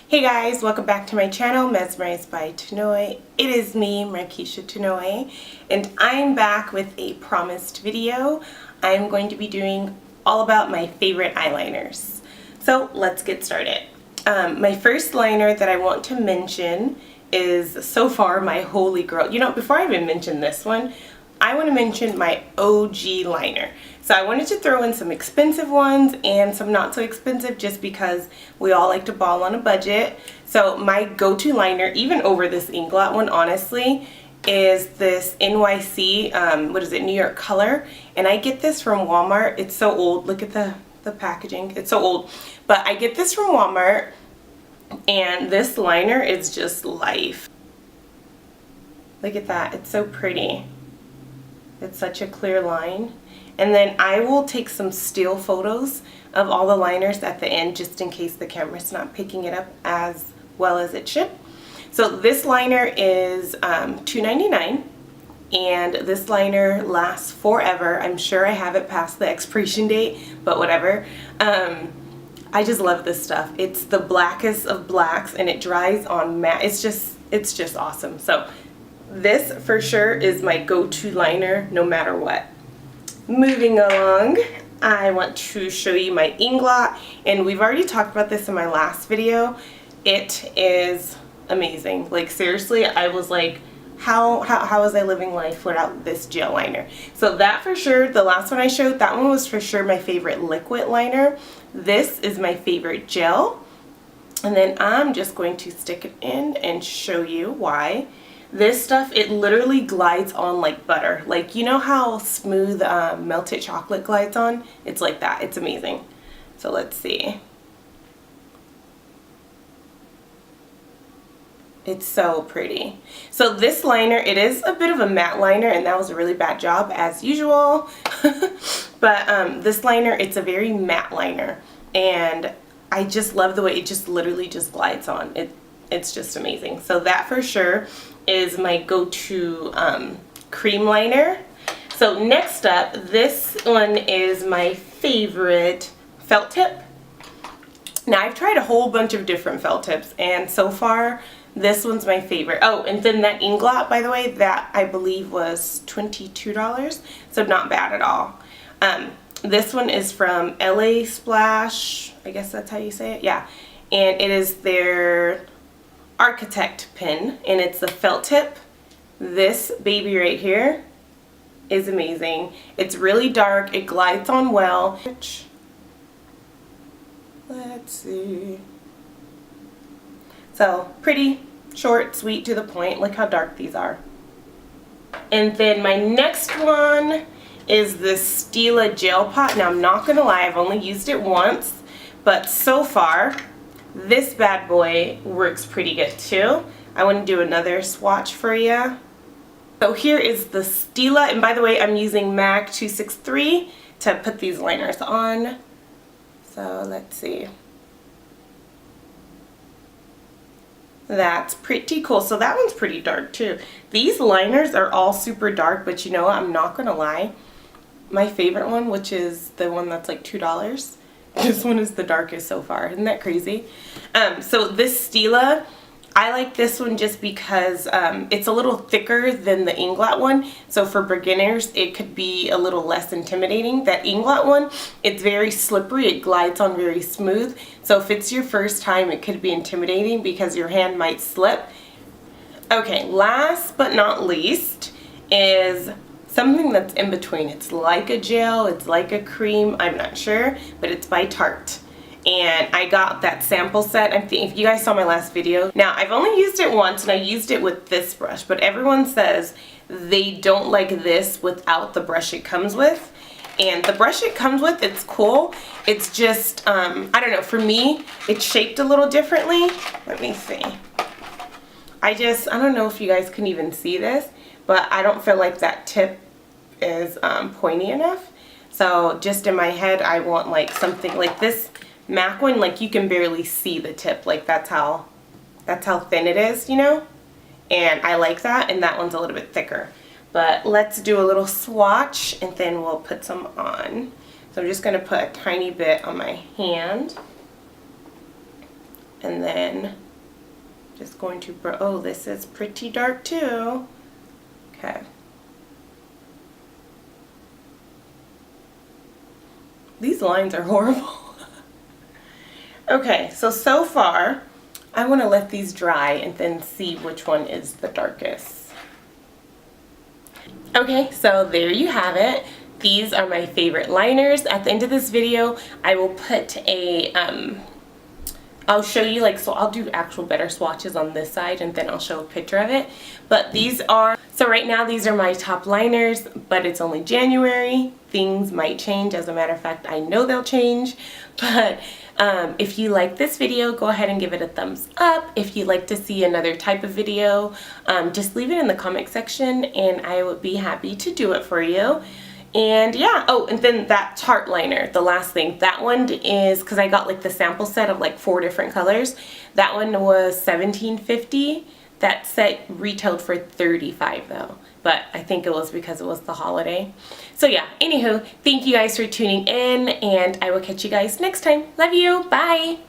Hey guys, welcome back to my channel, Mezmereyez by Tonoi. It is me, Markeisha Tonoi, and I'm back with a promised video. I'm going to be doing all about my favorite eyeliners. So let's get started. My first liner that I want to mention is so far my holy grail. You know, before I even mention this one, I want to mention my OG liner. So I wanted to throw in some expensive ones and some not so expensive just because we all like to ball on a budget. So my go-to liner, even over this Inglot one, honestly, is this NYC, New York Color. And I get this from Walmart. It's so old. Look at the packaging. It's so old. But I get this from Walmart, and this liner is just life. Look at that. It's so pretty. It's such a clear line. And then I will take some still photos of all the liners at the end just in case the camera's not picking it up as well as it should. So this liner is $2.99, and this liner lasts forever. I'm sure I have it past the expiration date, but whatever. I just love this stuff. It's the blackest of blacks and it dries on matte. It's just awesome. So this for sure is my go-to liner no matter what. Moving along, I want to show you my Inglot, and we've already talked about this in my last video. It is amazing. Like seriously, I was like, how was I living life without this gel liner? So that for sure, the last one I showed, that one was for sure my favorite liquid liner. This is my favorite gel. And then I'm just going to stick it in and show you why. This stuff, it literally glides on like butter. Like, you know how smooth melted chocolate glides on? It's like that. It's amazing. So let's see. It's so pretty. So this liner, it is a bit of a matte liner, and that was a really bad job as usual. But this liner, it's a very matte liner, and I just love the way it just literally just glides on. It's just amazing. So that for sure is my go-to cream liner. So next up, this one is my favorite felt tip. Now I've tried a whole bunch of different felt tips, and so far this one's my favorite. Oh, and then that Inglot, by the way, that I believe was $22, so not bad at all. This one is from LASPLASH, I guess that's how you say it, yeah. And it is their Architect pen, and it's the felt tip. This baby right here is amazing. It's really dark, it glides on well. Let's see. So pretty, short, sweet, to the point. Look how dark these are. And then my next one is this STILA gel pot. Now I'm not gonna lie, I've only used it once, but so far this bad boy works pretty good too. I want to do another swatch for you. So here is the STILA, and by the way, I'm using MAC 263 to put these liners on. So let's see. That's pretty cool. So that one's pretty dark too. These liners are all super dark, but you know what? I'm not gonna lie. My favorite one, which is the one that's like $2, this one is the darkest so far. Isn't that crazy? So this STILA, I like this one just because it's a little thicker than the Inglot one. So for beginners, it could be a little less intimidating. That Inglot one, it's very slippery. It glides on very smooth. So if it's your first time, it could be intimidating because your hand might slip. Okay, last but not least is something that's in between. It's like a gel, it's like a cream, I'm not sure, but it's by Tart. And I got that sample set. I think if you guys saw my last video. Now I've only used it once, and I used it with this brush, but everyone says they don't like this without the brush it comes with. And the brush it comes with, it's cool. It's just, I don't know, for me, it's shaped a little differently. Let me see. I don't know if you guys can even see this, but I don't feel like that tip is pointy enough. So just in my head, I want like something like this MAC one, like you can barely see the tip. Like that's how thin it is, you know? And I like that, and that one's a little bit thicker. But let's do a little swatch, and then we'll put some on. So I'm just gonna put a tiny bit on my hand. And then just going to, oh, this is pretty dark too. Okay. These lines are horrible. Okay, so far, I want to let these dry and then see which one is the darkest. Okay, so there you have it. These are my favorite liners. At the end of this video, I will put a, I'll show you, like, so I'll do actual better swatches on this side and then I'll show a picture of it. But these are, so right now these are my top liners, but it's only January. Things might change. As a matter of fact, I know they'll change. But if you like this video, go ahead and give it a thumbs up. If you'd like to see another type of video, just leave it in the comment section and I would be happy to do it for you. And yeah, oh, and then that Tart liner, the last thing, that one is, because I got like the sample set of like 4 different colors, that one was $17.50. That set retailed for $35 though, but I think it was because it was the holiday. So yeah, anywho, thank you guys for tuning in and I will catch you guys next time. Love you, bye!